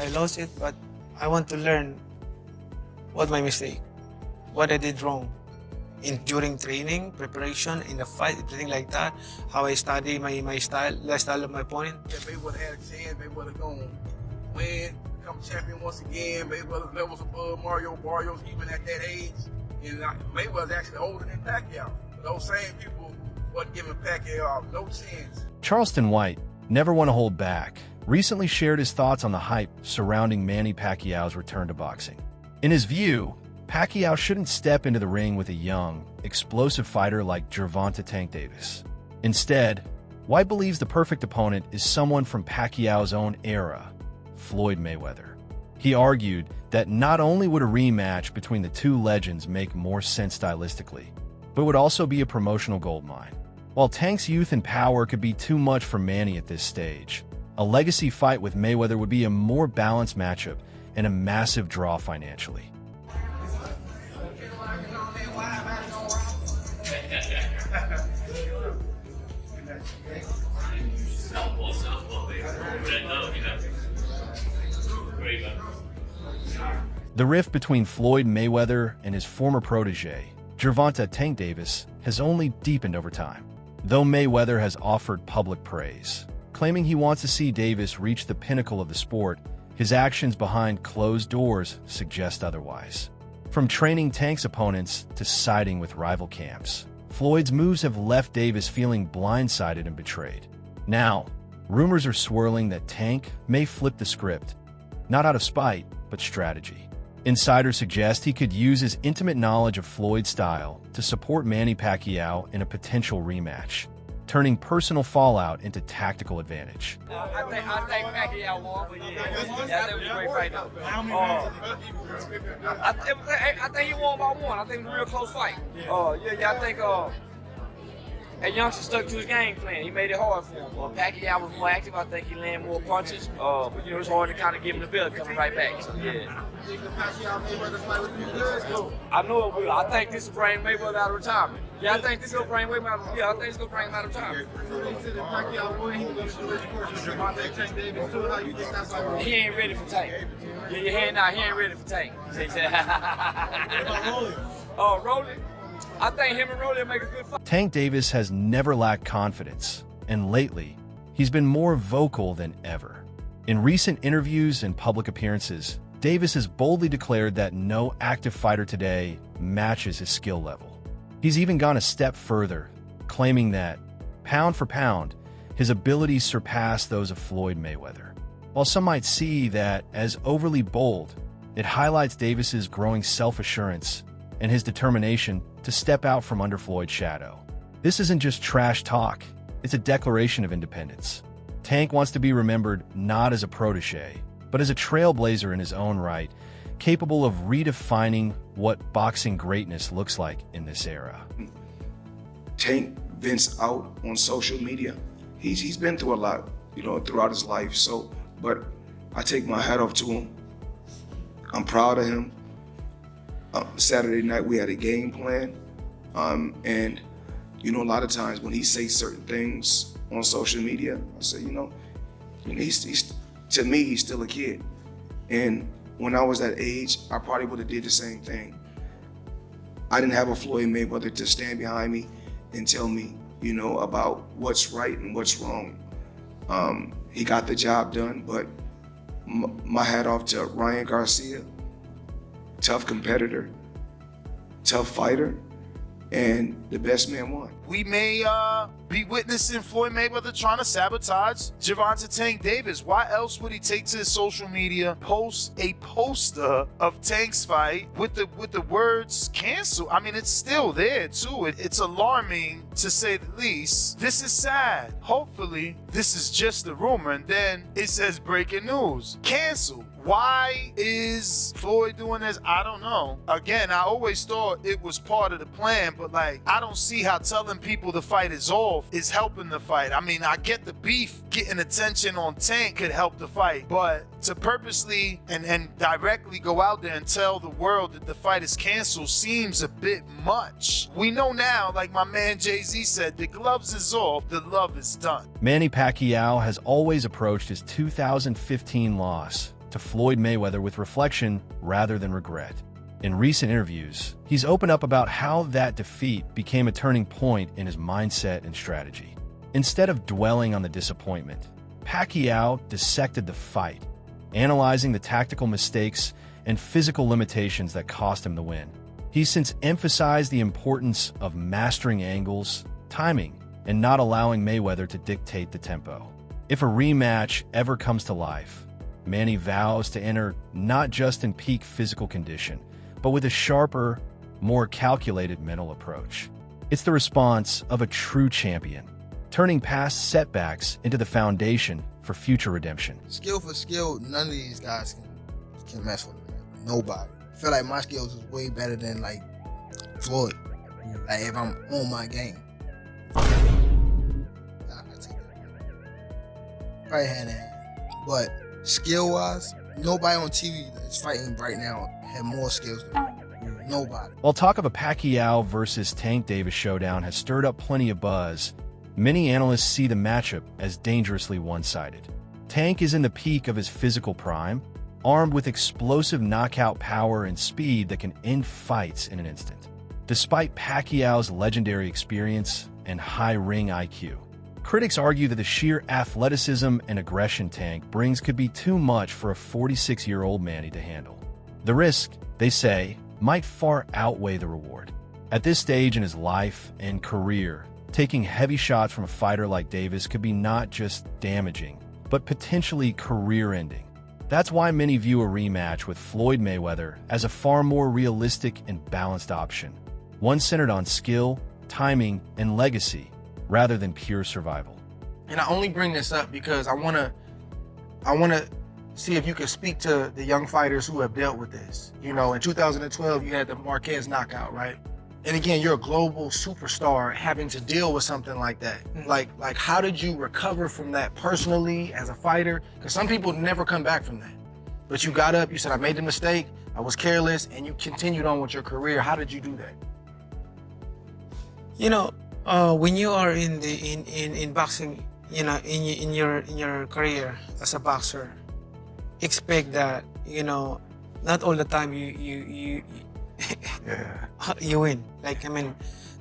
I lost it, but I want to learn what my mistake, what I did wrong during training, preparation, in the fight, everything like that, how I study my style, the style of my opponent. Yeah, Mayweather had a chance, Mayweather gonna win, become champion once again. Mayweather levels above Mario Barrios even at that age. And Mayweather's actually older than Pacquiao. Those same people wasn't giving Pacquiao no chance. Charleston White, never want to hold back, recently shared his thoughts on the hype surrounding Manny Pacquiao's return to boxing. In his view, Pacquiao shouldn't step into the ring with a young, explosive fighter like Gervonta Tank Davis. Instead, White believes the perfect opponent is someone from Pacquiao's own era, Floyd Mayweather. He argued that not only would a rematch between the two legends make more sense stylistically, but would also be a promotional goldmine. While Tank's youth and power could be too much for Manny at this stage, a legacy fight with Mayweather would be a more balanced matchup and a massive draw financially. The rift between Floyd Mayweather and his former protege, Gervonta Tank Davis, has only deepened over time, though Mayweather has offered public praise. Claiming he wants to see Davis reach the pinnacle of the sport, his actions behind closed doors suggest otherwise. From training Tank's opponents to siding with rival camps, Floyd's moves have left Davis feeling blindsided and betrayed. Now, rumors are swirling that Tank may flip the script, not out of spite, but strategy. Insiders suggest he could use his intimate knowledge of Floyd's style to support Manny Pacquiao in a potential rematch, turning personal fallout into tactical advantage. I think Pacquiao won, but yeah, that was a great fight though. I think he won by one. I think it was a real close fight. I think that youngster stuck to his game plan. He made it hard for him. Pacquiao was more active. I think he landed more punches. But it's hard to kind of give him the bill coming right back. So yeah. I know it will. I think this will bring Mayweather out of retirement. Yeah, I think this will bring Mayweather out of retirement. Yeah, I think it's going to bring him out of retirement. He ain't ready for Tank. Yeah, your hand out. He ain't ready for Tank. Rolling. I think him and Rolly make a good fight. Tank Davis has never lacked confidence, and lately, he's been more vocal than ever. In recent interviews and public appearances, Davis has boldly declared that no active fighter today matches his skill level. He's even gone a step further, claiming that, pound for pound, his abilities surpass those of Floyd Mayweather. While some might see that as overly bold, it highlights Davis's growing self-assurance and his determination to step out from under Floyd's shadow. This isn't just trash talk, it's a declaration of independence. Tank wants to be remembered not as a protege, but as a trailblazer in his own right, capable of redefining what boxing greatness looks like in this era. Tank vents out on social media. He's been through a lot, throughout his life. But I take my hat off to him. I'm proud of him. Saturday night we had a game plan, and a lot of times when he says certain things on social media, I say, he's to me he's still a kid, and when I was that age, I probably would have did the same thing. I didn't have a Floyd Mayweather to stand behind me and tell me, about what's right and what's wrong. He got the job done, but my hat off to Ryan Garcia. Tough competitor, tough fighter, and the best man won. We may be witnessing Floyd Mayweather trying to sabotage Gervonta Tank Davis. Why else would he take to his social media, post a poster of Tank's fight with the words cancel? I mean, it's still there too. It's alarming to say the least. This is sad. Hopefully, this is just a rumor, and then it says breaking news. Cancel. Why is Floyd doing this? I don't know. Again, I always thought it was part of the plan, but I I don't see how telling people the fight is off is helping the fight. I mean, I get the beef, getting attention on Tank could help the fight, but to purposely and directly go out there and tell the world that the fight is canceled seems a bit much. We know now, like my man Jay-Z said, the gloves is off, the love is done. Manny Pacquiao has always approached his 2015 loss to Floyd Mayweather with reflection rather than regret. In recent interviews, he's opened up about how that defeat became a turning point in his mindset and strategy. Instead of dwelling on the disappointment, Pacquiao dissected the fight, analyzing the tactical mistakes and physical limitations that cost him the win. He's since emphasized the importance of mastering angles, timing, and not allowing Mayweather to dictate the tempo. If a rematch ever comes to life, Manny vows to enter not just in peak physical condition, but with a sharper, more calculated mental approach. It's the response of a true champion, turning past setbacks into the foundation for future redemption. Skill for skill, none of these guys can mess with me. Nobody. I feel like my skills is way better than like Floyd. Like if I'm on my game. I take that. Probably hand in hand. But skill wise, nobody on TV that's fighting right now have more skills than me. Nobody. While talk of a Pacquiao versus Tank Davis showdown has stirred up plenty of buzz, many analysts see the matchup as dangerously one-sided. Tank is in the peak of his physical prime, armed with explosive knockout power and speed that can end fights in an instant. Despite Pacquiao's legendary experience and high ring IQ, critics argue that the sheer athleticism and aggression Tank brings could be too much for a 46-year-old Manny to handle. The risk, they say, might far outweigh the reward. At this stage in his life and career, taking heavy shots from a fighter like Davis could be not just damaging, but potentially career-ending. That's why many view a rematch with Floyd Mayweather as a far more realistic and balanced option, one centered on skill, timing, and legacy, rather than pure survival. And I only bring this up because I wanna see if you can speak to the young fighters who have dealt with this. You know, in 2012, you had the Marquez knockout, right? And again, you're a global superstar having to deal with something like that. Like how did you recover from that personally as a fighter? Because some people never come back from that. But you got up, you said, I made the mistake, I was careless, and you continued on with your career. How did you do that? You know, when you are in boxing, you know, in your career as a boxer, expect that, you know, not all the time you you win. Like, I mean,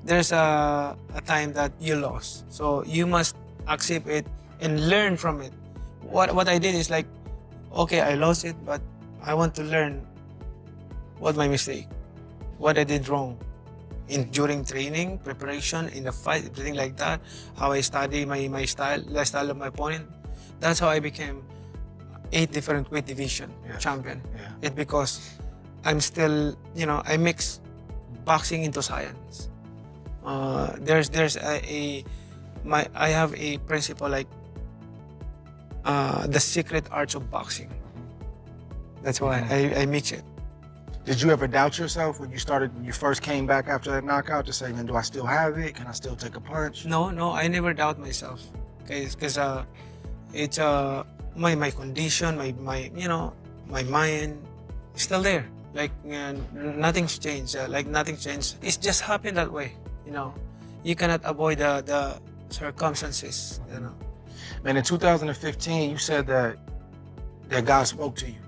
there's a time that you lost, so you must accept it and learn from it. What I did is like, okay, I lost it, but I want to learn what my mistake, what I did wrong during training, preparation, in the fight, everything like that, how I study my style, the style of my opponent. That's how I became 8 different weight division champion. It's because I'm still, you know, I mix boxing into science. There's I have a principle like the secret arts of boxing. That's why I mix it. Did you ever doubt yourself when you first came back after that knockout to say, man, do I still have it? Can I still take a punch? No, I never doubt myself. Because it's my condition, my you know, my mind is still there. Like nothing's changed. Nothing's changed. It's just happened that way. You know, you cannot avoid the circumstances. You know. Man, in 2015, you said that God spoke to you.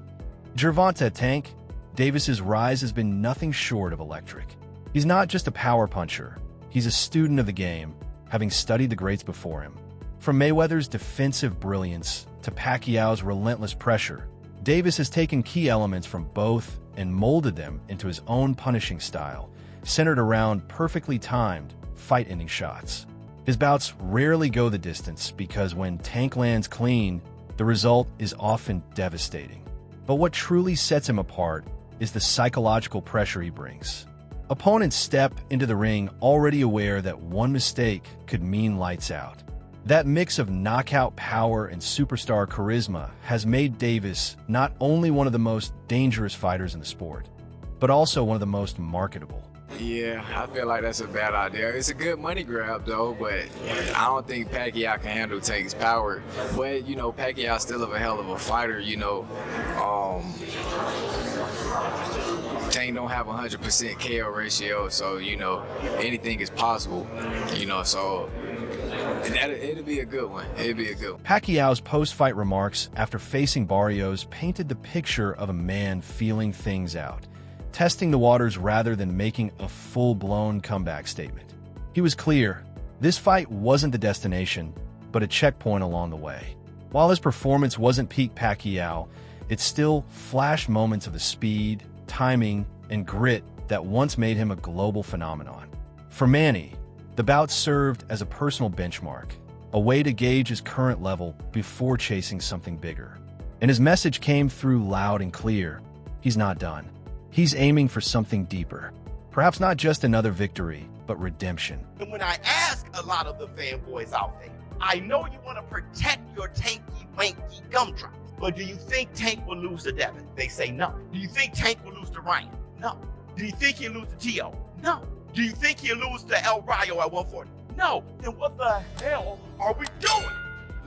Gervonta Tank, Davis's rise has been nothing short of electric. He's not just a power puncher. He's a student of the game, having studied the greats before him. From Mayweather's defensive brilliance to Pacquiao's relentless pressure, Davis has taken key elements from both and molded them into his own punishing style, centered around perfectly timed, fight-ending shots. His bouts rarely go the distance because when Tank lands clean, the result is often devastating. But what truly sets him apart is the psychological pressure he brings. Opponents step into the ring already aware that one mistake could mean lights out. That mix of knockout power and superstar charisma has made Davis not only one of the most dangerous fighters in the sport, but also one of the most marketable. Yeah, I feel like that's a bad idea. It's a good money grab though, but I don't think Pacquiao can handle Tank's power. But you know, Pacquiao's still a hell of a fighter. You know, Tank don't have 100% KO ratio, so you know anything is possible. You know, so it'll be a good one. It'll be a good one. Pacquiao's post-fight remarks after facing Barrios painted the picture of a man feeling things out, testing the waters rather than making a full-blown comeback statement. He was clear, this fight wasn't the destination, but a checkpoint along the way. While his performance wasn't peak Pacquiao, it still flashed moments of the speed, timing, and grit that once made him a global phenomenon. For Manny, the bout served as a personal benchmark, a way to gauge his current level before chasing something bigger. And his message came through loud and clear. He's not done. He's aiming for something deeper. Perhaps not just another victory, but redemption. And when I ask a lot of the fanboys out there, I know you want to protect your tanky, wanky gumdrops, but do you think Tank will lose to Devin? They say no. Do you think Tank will lose to Ryan? No. Do you think he'll lose to Tio? No. Do you think he'll lose to El Rayo at 140? No. Then what the hell are we doing?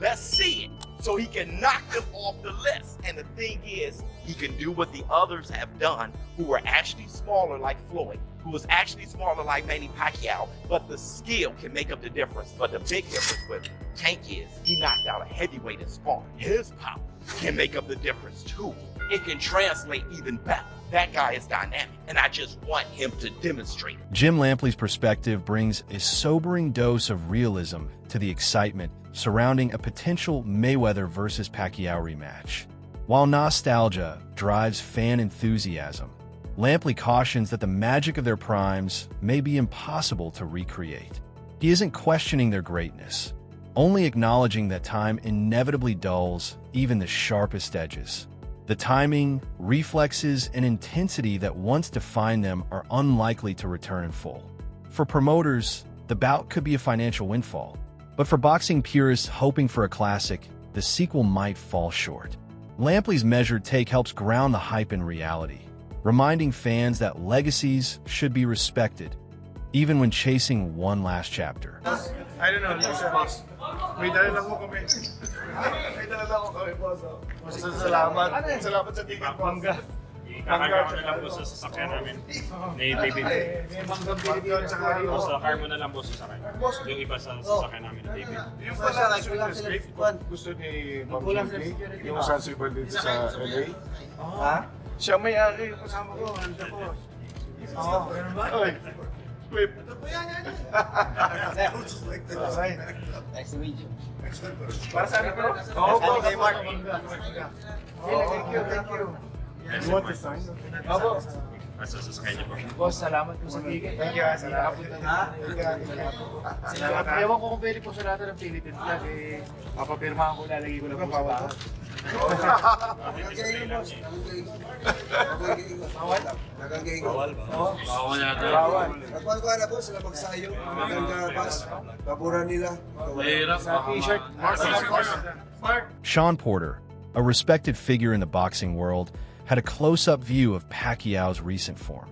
Let's see it, so he can knock them off the list. And the thing is, he can do what the others have done who were actually smaller like Floyd, who was actually smaller like Manny Pacquiao, but the skill can make up the difference. But the big difference with Tank is he knocked out a heavyweight in sparring. His power can make up the difference too. It can translate even better. That guy is dynamic, and I just want him to demonstrate it. Jim Lampley's perspective brings a sobering dose of realism to the excitement surrounding a potential Mayweather versus Pacquiao rematch. While nostalgia drives fan enthusiasm, Lampley cautions that the magic of their primes may be impossible to recreate. He isn't questioning their greatness, only acknowledging that time inevitably dulls even the sharpest edges. The timing, reflexes, and intensity that once defined them are unlikely to return in full. For promoters, the bout could be a financial windfall, but for boxing purists hoping for a classic, the sequel might fall short. Lampley's measured take helps ground the hype in reality, reminding fans that legacies should be respected, even when chasing one last chapter. I don't know, boss. May dala lang mo kami. May dala lang kami, boss. Salamat sa ticket, boss. Kakagawa ko na lang po sa sasakyan namin ni David. Sa car mo na lang po sa sasakyan. Yung iba sa sasakyan namin ni David. Yung pala script, gusto ni Ma'am Judy, yung sensible dito sa LA. Ha? Siya may-ari, yung kasama ko, handa ko. Oy, Whip. Nice to meet you. Para sa akin ko? Oo, boss. Thank you. You want to sign? Opo. Sa sasakyan niyo po. Boss, salamat po sa ticket. Thank you, salamat. Salamat. Ewan ko kung pwede po sa lahat ng Philippines vlog, papapirmahan ko, lalagay ko lang po sa bahay. Bawal yata. Nagpal ko na po sila magsayo. Maganda bas. Paboran nila. Mahirap. Sa t-shirt. Mark. Shawn Porter, a respected figure in the boxing world, had a close-up view of Pacquiao's recent form,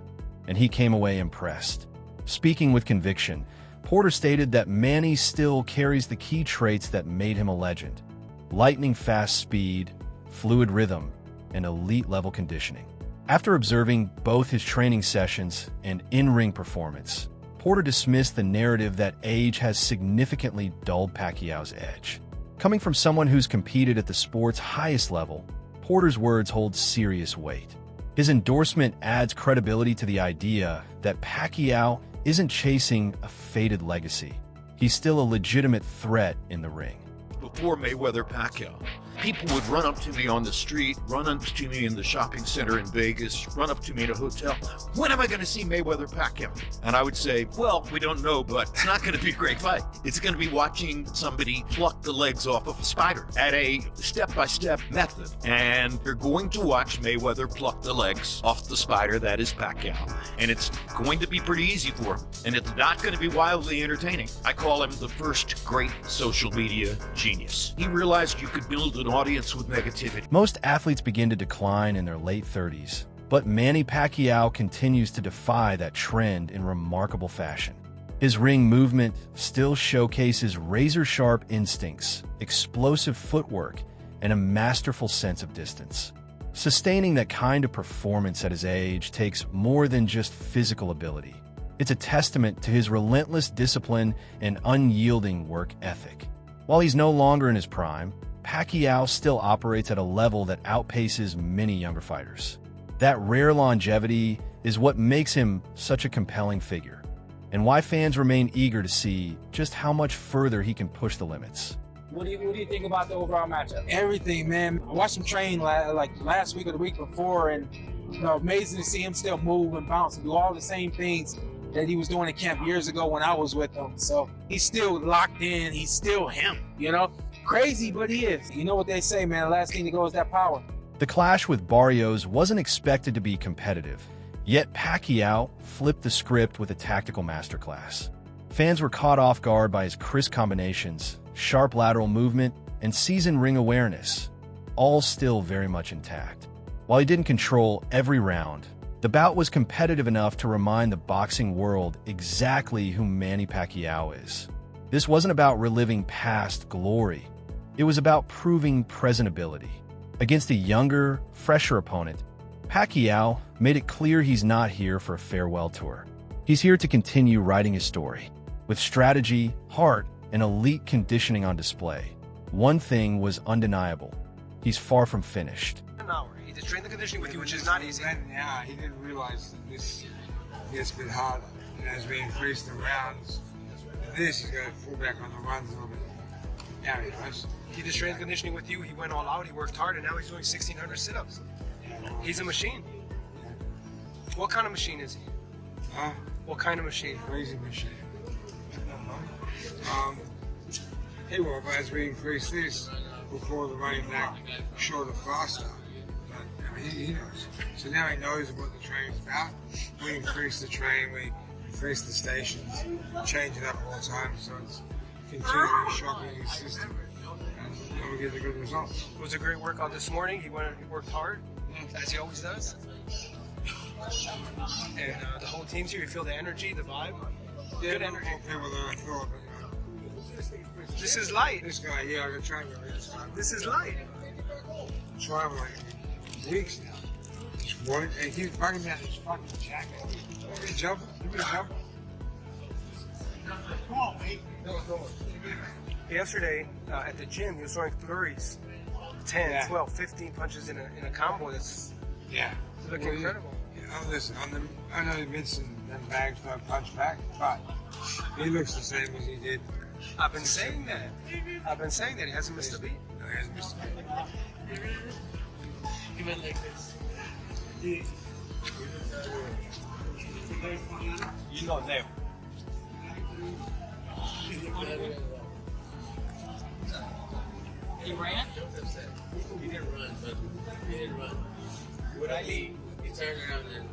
and he came away impressed. Speaking with conviction, Porter stated that Manny still carries the key traits that made him a legend: lightning-fast speed, fluid rhythm, and elite-level conditioning. After observing both his training sessions and in-ring performance, Porter dismissed the narrative that age has significantly dulled Pacquiao's edge. Coming from someone who's competed at the sport's highest level, Porter's words hold serious weight. His endorsement adds credibility to the idea that Pacquiao isn't chasing a faded legacy. He's still a legitimate threat in the ring. Before Mayweather Pacquiao, people would run up to me on the street, run up to me in the shopping center in Vegas, run up to me in a hotel. When am I going to see Mayweather Pacquiao? And I would say, well, we don't know, but it's not going to be a great fight. It's going to be watching somebody pluck the legs off of a spider at a step-by-step method. And you're going to watch Mayweather pluck the legs off the spider that is Pacquiao. And it's going to be pretty easy for him. And it's not going to be wildly entertaining. I call him the first great social media genius. He realized you could build an audience with negativity. Most athletes begin to decline in their late 30s, But Manny Pacquiao continues to defy that trend in remarkable fashion. His ring movement still showcases razor-sharp instincts, explosive footwork, and a masterful sense of distance. Sustaining that kind of performance at his age takes more than just physical ability. It's a testament to his relentless discipline and unyielding work ethic. While he's no longer in his prime, Pacquiao still operates at a level that outpaces many younger fighters. That rare longevity is what makes him such a compelling figure, and why fans remain eager to see just how much further he can push the limits. What do you think about the overall matchup? Everything, man. I watched him train like last week or the week before, and amazing to see him still move and bounce and do all the same things that he was doing in camp years ago when I was with him. So he's still locked in. He's still him, Crazy, but he is. You know what they say, man. The last thing to go is that power. The clash with Barrios wasn't expected to be competitive, yet Pacquiao flipped the script with a tactical masterclass. Fans were caught off guard by his crisp combinations, sharp lateral movement, and seasoned ring awareness, all still very much intact. While he didn't control every round, the bout was competitive enough to remind the boxing world exactly who Manny Pacquiao is. This wasn't about reliving past glory. It was about proving present ability. Against a younger, fresher opponent, Pacquiao made it clear he's not here for a farewell tour. He's here to continue writing his story, with strategy, heart, and elite conditioning on display. One thing was undeniable. He's far from finished. An hour. He just trained the conditioning with you, which is not easy. Yeah, he didn't realize that this gets a bit harder. And as we increase the rounds, he's got to pull back on the runs a little bit. Yeah, he does. He just trained conditioning with you. He went all out. He worked hard, and now he's doing 1,600 sit-ups. He's a machine. What kind of machine is he? Huh? What kind of machine? Crazy machine. Hey, well, as we increase this, we'll call the running back shorter, faster. But he knows. So now he knows what the train's about. We increase the train, we increase the stations, change it up all the time, so it's continually shocking his system. And we get the good results. It was a great workout this morning. He worked hard, as he always does. And the whole team's here. You feel the energy, the vibe. Yeah, good energy. More people than I thought. But, this is light. This guy here, I've been trying to read this time. This is light. Try him like weeks now. Just one, and he's bugging me out his fucking jacket. Give me a jump. Give me a jump. Come on, mate. Yesterday at the gym, he was throwing flurries, 10, 12, 15 punches in a combo. That's looking incredible. Listen, I know Vincent them bags don't punch back, but he looks the same as he did. I've been saying that. He hasn't missed a beat. No, he hasn't missed a beat. He went like this. You know them. He ran? He didn't run, but he didn't run. What I need, he turned around and...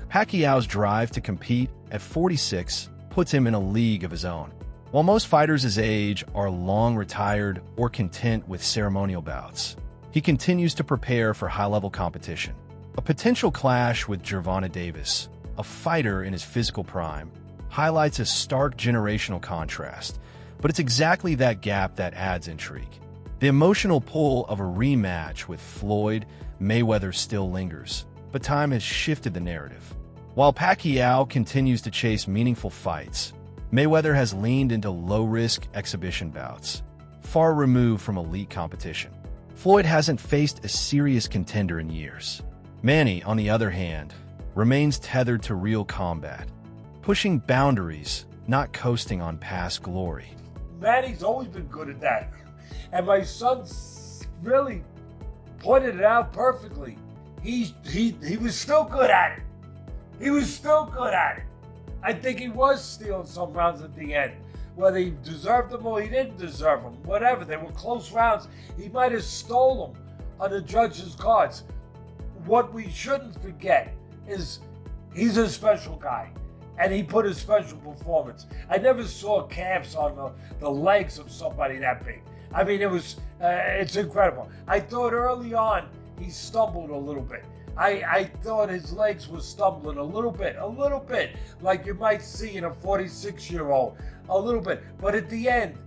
Pacquiao's drive to compete at 46 puts him in a league of his own. While most fighters his age are long retired or content with ceremonial bouts, he continues to prepare for high-level competition. A potential clash with Gervonta Davis, a fighter in his physical prime, highlights a stark generational contrast, but it's exactly that gap that adds intrigue. The emotional pull of a rematch with Floyd Mayweather still lingers, but time has shifted the narrative. While Pacquiao continues to chase meaningful fights, Mayweather has leaned into low-risk exhibition bouts, far removed from elite competition. Floyd hasn't faced a serious contender in years. Manny, on the other hand, remains tethered to real combat, pushing boundaries, not coasting on past glory. Manny's always been good at that. And my son really pointed it out perfectly. He was still good at it. He was still good at it. I think he was stealing some rounds at the end. Whether he deserved them or he didn't deserve them, whatever. They were close rounds. He might have stole them on the judge's cards. What we shouldn't forget is he's a special guy. And he put a special performance. I never saw calves on the legs of somebody that big. I mean, it's incredible. I thought early on he stumbled a little bit. I thought his legs were stumbling a little bit, like you might see in a 46-year-old, a little bit. But at the end,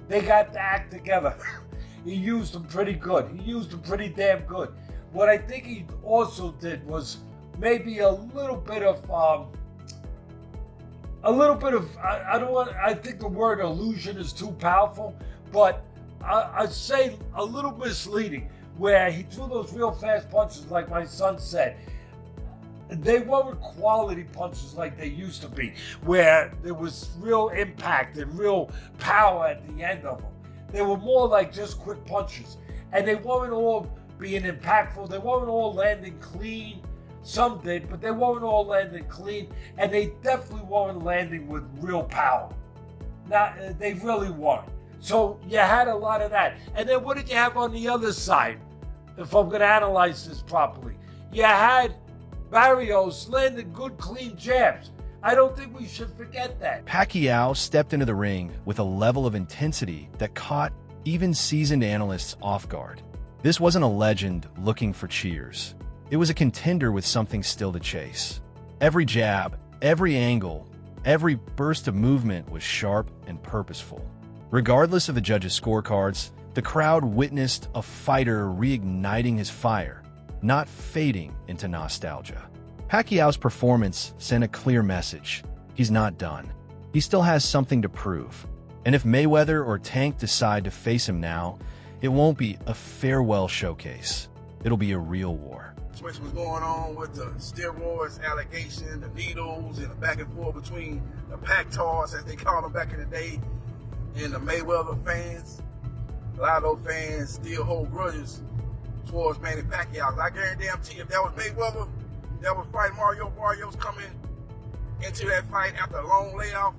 they got the act together. He used them pretty good. He used them pretty damn good. What I think he also did was maybe a little bit of, I think the word illusion is too powerful, but I'd say a little misleading, where he threw those real fast punches like my son said. They weren't quality punches like they used to be, where there was real impact and real power at the end of them. They were more like just quick punches, and they weren't all being impactful. They weren't all landing clean. Some did, but they weren't all landing clean, and they definitely weren't landing with real power. Now, they really weren't. So you had a lot of that. And then what did you have on the other side? If I'm going to analyze this properly, you had Barrios landing good, clean jabs. I don't think we should forget that. Pacquiao stepped into the ring with a level of intensity that caught even seasoned analysts off guard. This wasn't a legend looking for cheers. It was a contender with something still to chase. Every jab, every angle, every burst of movement was sharp and purposeful. Regardless of the judges' scorecards, the crowd witnessed a fighter reigniting his fire, not fading into nostalgia. Pacquiao's performance sent a clear message. He's not done. He still has something to prove. And if Mayweather or Tank decide to face him now, it won't be a farewell showcase. It'll be a real war. Which was going on with the steroids allegation, the needles, and the back and forth between the Pactars, as they called them back in the day, and the Mayweather fans. A lot of those fans still hold grudges towards Manny Pacquiao. I guarantee you, if that was Mayweather that was fighting Mario Barrios coming into that fight after a long layoff,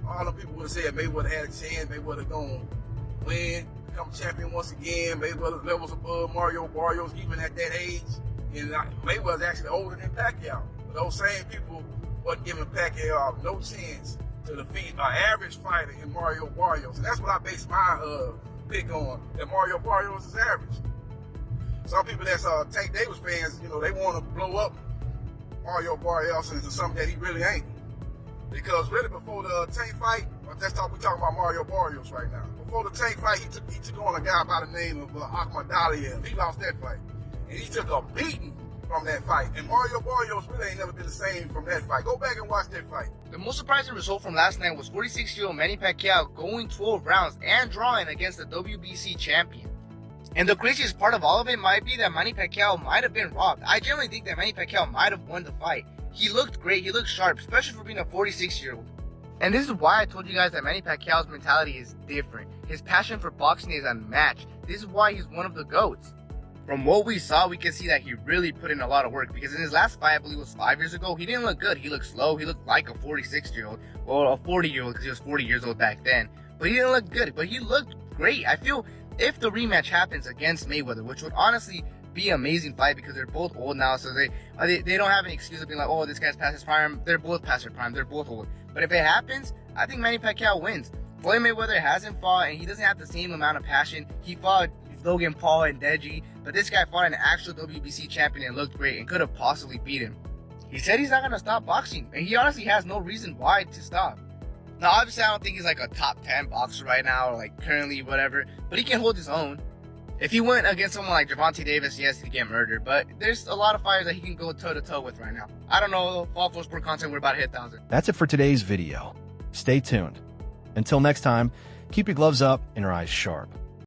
all the people would have said Mayweather had a chance, Mayweather going to win, become champion once again. Mayweather's levels above Mario Barrios even at that age. And Mayweather's actually older than Pacquiao. But those same people wasn't giving Pacquiao no chance to defeat an average fighter in Mario Barrios. And that's what I base my pick on, that Mario Barrios is average. Some people that's Tank Davis fans, they want to blow up Mario Barrios into something that he really ain't. Because really before the Tank fight, we're talking about Mario Barrios right now. Before the Tank fight, he took on a guy by the name of Ahmad Aliyev. He lost that fight. And he took a beating from that fight. And Mario Barrios really ain't never been the same from that fight. Go back and watch that fight. The most surprising result from last night was 46-year-old Manny Pacquiao going 12 rounds and drawing against the WBC champion. And the craziest part of all of it might be that Manny Pacquiao might have been robbed. I generally think that Manny Pacquiao might have won the fight. He looked great, he looked sharp, especially for being a 46-year-old. And this is why I told you guys that Manny Pacquiao's mentality is different. His passion for boxing is unmatched. This is why he's one of the GOATs. From what we saw, we can see that he really put in a lot of work, because in his last fight, I believe it was 5 years ago, he didn't look good. He looked slow. He looked like a 46-year-old, or a 40-year-old, because he was 40 years old back then. But he didn't look good, but he looked great. I feel if the rematch happens against Mayweather, which would honestly be an amazing fight because they're both old now, so they don't have an excuse of being like, oh, this guy's past his prime. They're both past their prime. They're both old. But if it happens, I think Manny Pacquiao wins. Floyd Mayweather hasn't fought, and he doesn't have the same amount of passion. He fought Logan Paul and Deji, but this guy fought an actual WBC champion and looked great and could have possibly beat him. He said he's not going to stop boxing, and he honestly has no reason why to stop. Now, obviously, I don't think he's like a top 10 boxer right now, or like currently, whatever, but he can hold his own. If he went against someone like Gervonta Davis, yes, he'd get murdered, but there's a lot of fighters that he can go toe-to-toe with right now. I don't know, Fall for Sport content, we're about to hit 1,000. That's it for today's video. Stay tuned. Until next time, keep your gloves up and your eyes sharp.